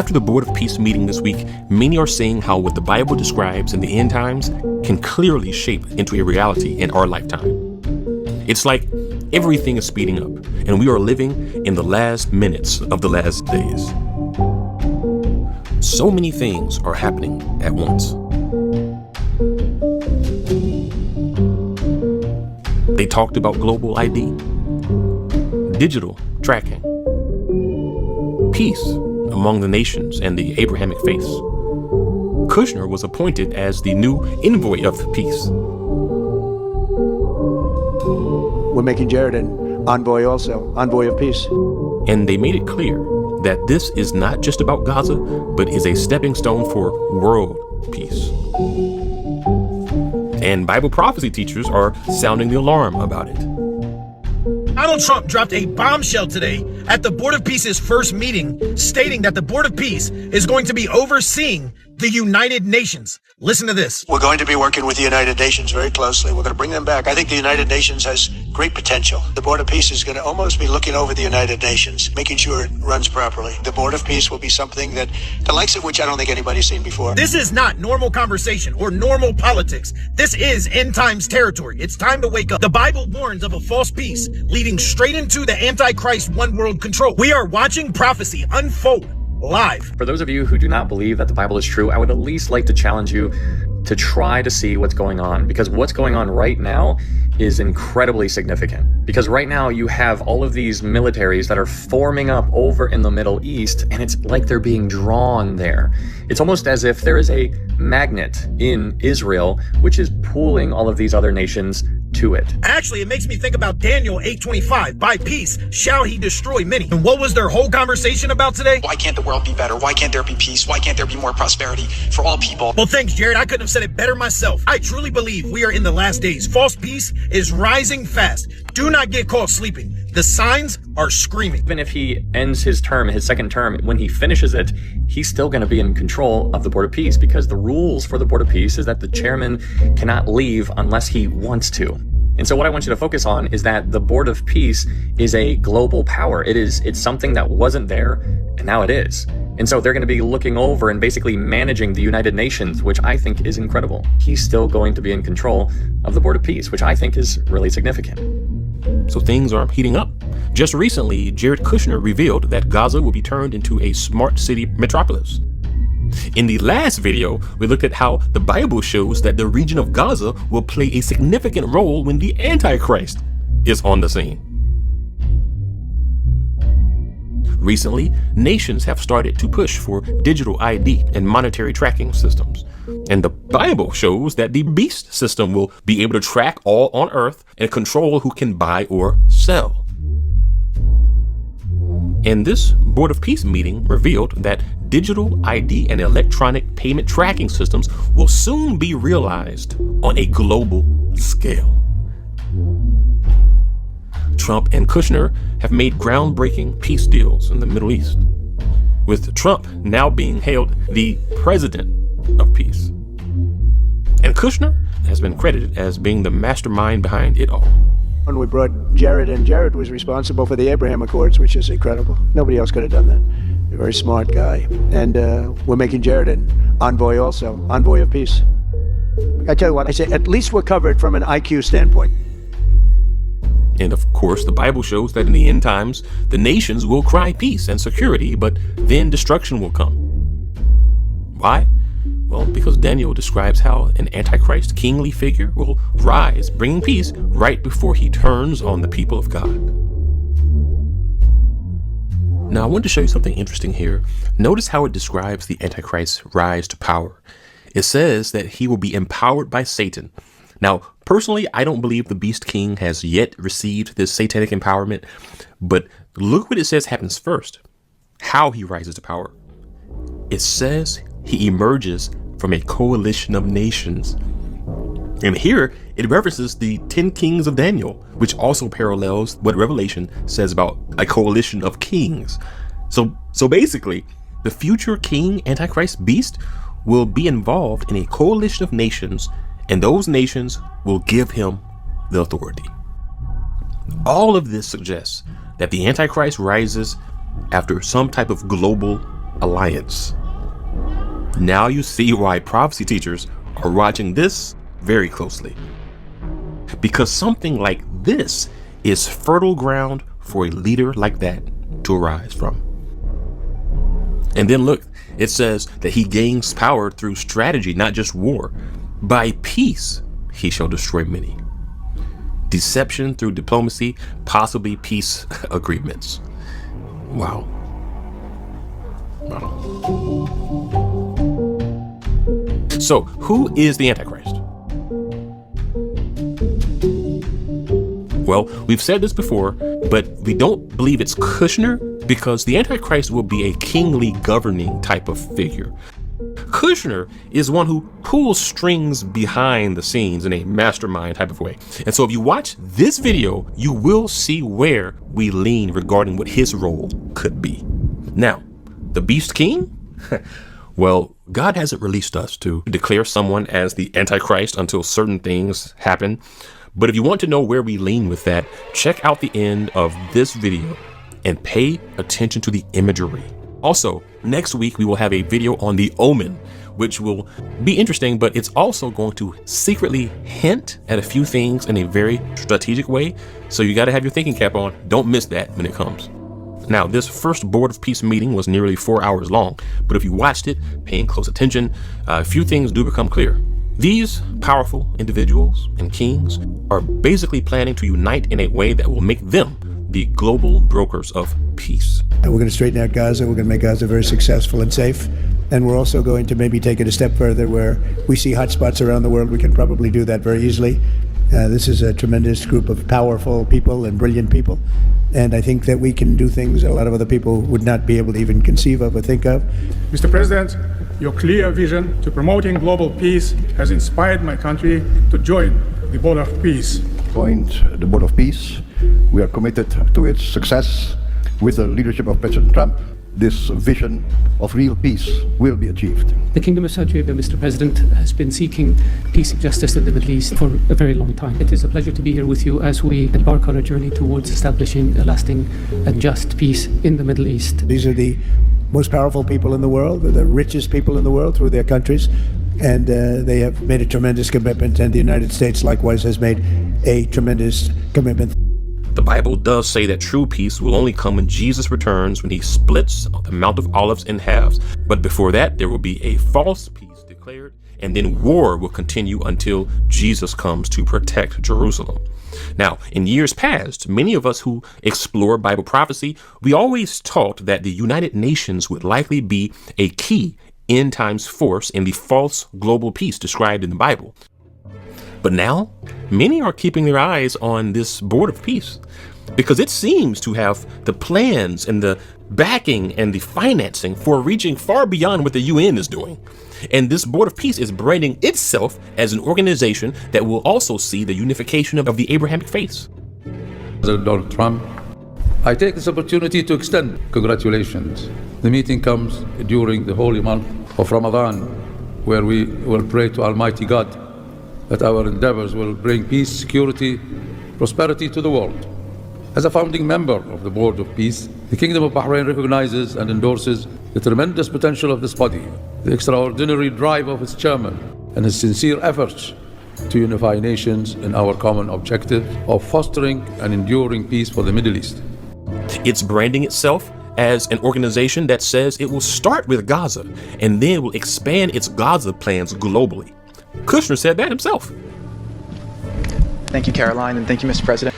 After the Board of Peace meeting this week, many are saying how what the Bible describes in the end times can clearly shape into a reality in our lifetime. It's like everything is speeding up, and we are living in the last minutes of the last days. So many things are happening at once. They talked about global ID, digital tracking, peace among the nations and the Abrahamic faiths. Kushner was appointed as the new envoy of peace. We're making Jared an envoy also, envoy of peace. And they made it clear that this is not just about Gaza, but is a stepping stone for world peace. And Bible prophecy teachers are sounding the alarm about it. Donald Trump dropped a bombshell today at the Board of Peace's first meeting, stating that the Board of Peace is going to be overseeing the United Nations. Listen to this. We're going to be working with the United Nations very closely. We're going to bring them back. I think the United Nations has great potential. The Board of Peace is going to almost be looking over the United Nations, making sure it runs properly. The Board of Peace will be something that the likes of which I don't think anybody's seen before. This is not normal conversation or normal politics. This is end times territory. It's time to wake up. The Bible warns of a false peace leading straight into the Antichrist one world control. We are watching prophecy unfold live. For those of you who do not believe that the Bible is true, I would at least like to challenge you to try to see what's going on, because what's going on right now is incredibly significant. Because right now you have all of these militaries that are forming up over in the Middle East, and it's like they're being drawn there. It's almost as if there is a magnet in Israel which is pulling all of these other nations to it. Actually, it makes me think about Daniel 8:25. By peace shall he destroy many. And what was their whole conversation about today? Why can't the world be better? Why can't there be peace? Why can't there be more prosperity for all people? Well, thanks, Jared. I couldn't have said it better myself. I truly believe we are in the last days. False peace is rising fast. Do not get caught sleeping. The signs are screaming. Even if he ends his term, his second term, when he finishes it, he's still going to be in control of the Board of Peace, because the rules for the Board of Peace is that the chairman cannot leave unless he wants to. And so what I want you to focus on is that the Board of Peace is a global power. It's something that wasn't there, and now it is. And so they're going to be looking over and basically managing the United Nations, which I think is incredible. He's still going to be in control of the Board of Peace, which I think is really significant. So things are heating up. Just recently, Jared Kushner revealed that Gaza will be turned into a smart city metropolis. In the last video, we looked at how the Bible shows that the region of Gaza will play a significant role when the Antichrist is on the scene. Recently, nations have started to push for digital ID and monetary tracking systems. And the Bible shows that the beast system will be able to track all on earth and control who can buy or sell. And this Board of Peace meeting revealed that digital ID and electronic payment tracking systems will soon be realized on a global scale. Trump and Kushner have made groundbreaking peace deals in the Middle East, with Trump now being hailed the president of peace. And Kushner has been credited as being the mastermind behind it all. When we brought Jared in, Jared was responsible for the Abraham Accords, which is incredible. Nobody else could have done that. A very smart guy. And we're making Jared an envoy also, envoy of peace. I tell you what, I say at least we're covered from an IQ standpoint. And of course, the Bible shows that in the end times, the nations will cry peace and security, but then destruction will come. Why? Well, because Daniel describes how an Antichrist kingly figure will rise, bringing peace right before he turns on the people of God. Now, I wanted to show you something interesting here. Notice how it describes the Antichrist's rise to power. It says that he will be empowered by Satan. Now, personally, I don't believe the Beast King has yet received this satanic empowerment, but look what it says happens first. How he rises to power. It says he emerges from a coalition of nations. And here it references the 10 kings of Daniel, which also parallels what Revelation says about a coalition of kings. So basically, the future king Antichrist beast will be involved in a coalition of nations, and those nations will give him the authority. All of this suggests that the Antichrist rises after some type of global alliance. Now you see why prophecy teachers are watching this very closely. Because something like this is fertile ground for a leader like that to arise from. And then look, it says that he gains power through strategy, not just war. By peace, he shall destroy many. Deception through diplomacy, possibly peace agreements. Wow. So, who is the Antichrist? Well, we've said this before, but we don't believe it's Kushner because the Antichrist will be a kingly governing type of figure. Kushner is one who pulls strings behind the scenes in a mastermind type of way. And so if you watch this video, you will see where we lean regarding what his role could be. Now, the Beast King? Well, God hasn't released us to declare someone as the Antichrist until certain things happen. But if you want to know where we lean with that, check out the end of this video and pay attention to the imagery. Also, next week we will have a video on the Omen, which will be interesting, but it's also going to secretly hint at a few things in a very strategic way. So you got to have your thinking cap on. Don't miss that when it comes. Now, this first Board of Peace meeting was nearly 4 hours long, but if you watched it, paying close attention, a few things do become clear. These powerful individuals and kings are basically planning to unite in a way that will make them the global brokers of peace. And we're going to straighten out Gaza. We're going to make Gaza very successful and safe. And we're also going to maybe take it a step further where we see hotspots around the world. We can probably do that very easily. This is a tremendous group of powerful people and brilliant people. And I think that we can do things that a lot of other people would not be able to even conceive of or think of. Mr. President, your clear vision to promoting global peace has inspired my country to join the Board of Peace. Joined the Board of Peace. We are committed to its success. With the leadership of President Trump, this vision of real peace will be achieved. The Kingdom of Saudi Arabia, Mr. President, has been seeking peace and justice in the Middle East for a very long time. It is a pleasure to be here with you as we embark on a journey towards establishing a lasting and just peace in the Middle East. These are the most powerful people in the world. They're the richest people in the world through their countries. And they have made a tremendous commitment, and the United States likewise has made a tremendous commitment. The Bible does say that true peace will only come when Jesus returns, when he splits the Mount of Olives in halves. But before that, there will be a false peace declared, and then war will continue until Jesus comes to protect Jerusalem. Now, in years past, many of us who explore Bible prophecy, we always taught that the United Nations would likely be a key end times force in the false global peace described in the Bible. But now, many are keeping their eyes on this Board of Peace because it seems to have the plans and the backing and the financing for reaching far beyond what the UN is doing. And this Board of Peace is branding itself as an organization that will also see the unification of the Abrahamic faiths. President Donald Trump, I take this opportunity to extend congratulations. The meeting comes during the holy month of Ramadan, where we will pray to Almighty God that our endeavors will bring peace, security, prosperity to the world. As a founding member of the Board of Peace, the Kingdom of Bahrain recognizes and endorses the tremendous potential of this body, the extraordinary drive of its chairman, and his sincere efforts to unify nations in our common objective of fostering and enduring peace for the Middle East. It's branding itself as an organization that says it will start with Gaza and then will expand its Gaza plans globally. Kushner said that himself. Thank you, Caroline, and thank you, Mr. President.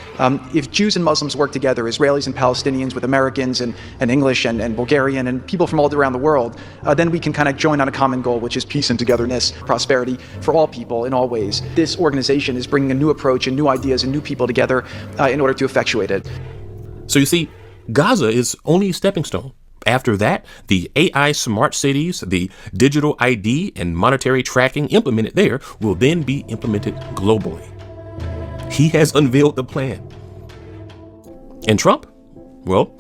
If Jews and Muslims work together, Israelis and Palestinians with Americans and English and Bulgarian and people from all around the world, then we can kind of join on a common goal, which is peace and togetherness, prosperity for all people in all ways. This organization is bringing a new approach and new ideas and new people together in order to effectuate it. So you see, Gaza is only a stepping stone. After that, the AI smart cities, the digital ID and monetary tracking implemented there will then be implemented globally. He has unveiled the plan. And Trump? Well,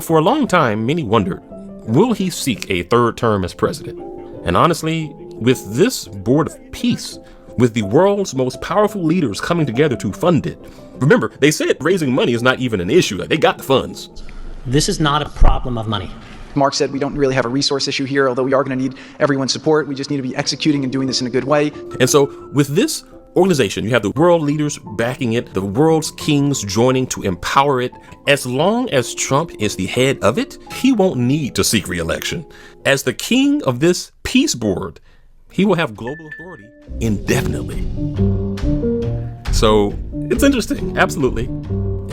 for a long time, many wondered, will he seek a third term as president? And honestly, with this Board of Peace, with the world's most powerful leaders coming together to fund it, remember, they said raising money is not even an issue. They got the funds. This is not a problem of money. Mark said we don't really have a resource issue here, although we are going to need everyone's support. We just need to be executing and doing this in a good way. And so with this organization, you have the world leaders backing it, the world's kings joining to empower it. As long as Trump is the head of it, he won't need to seek re-election. As the king of this peace board, he will have global authority indefinitely. So it's interesting, absolutely.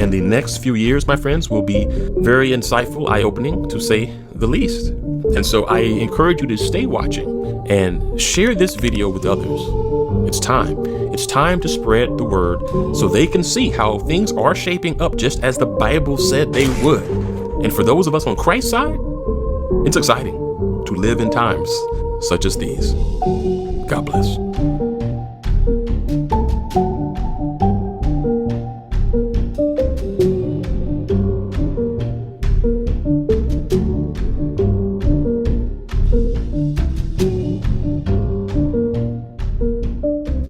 And the next few years, my friends, will be very insightful, eye-opening, to say the least. And so I encourage you to stay watching and share this video with others. It's time. It's time to spread the word so they can see how things are shaping up just as the Bible said they would. And for those of us on Christ's side, it's exciting to live in times such as these. God bless.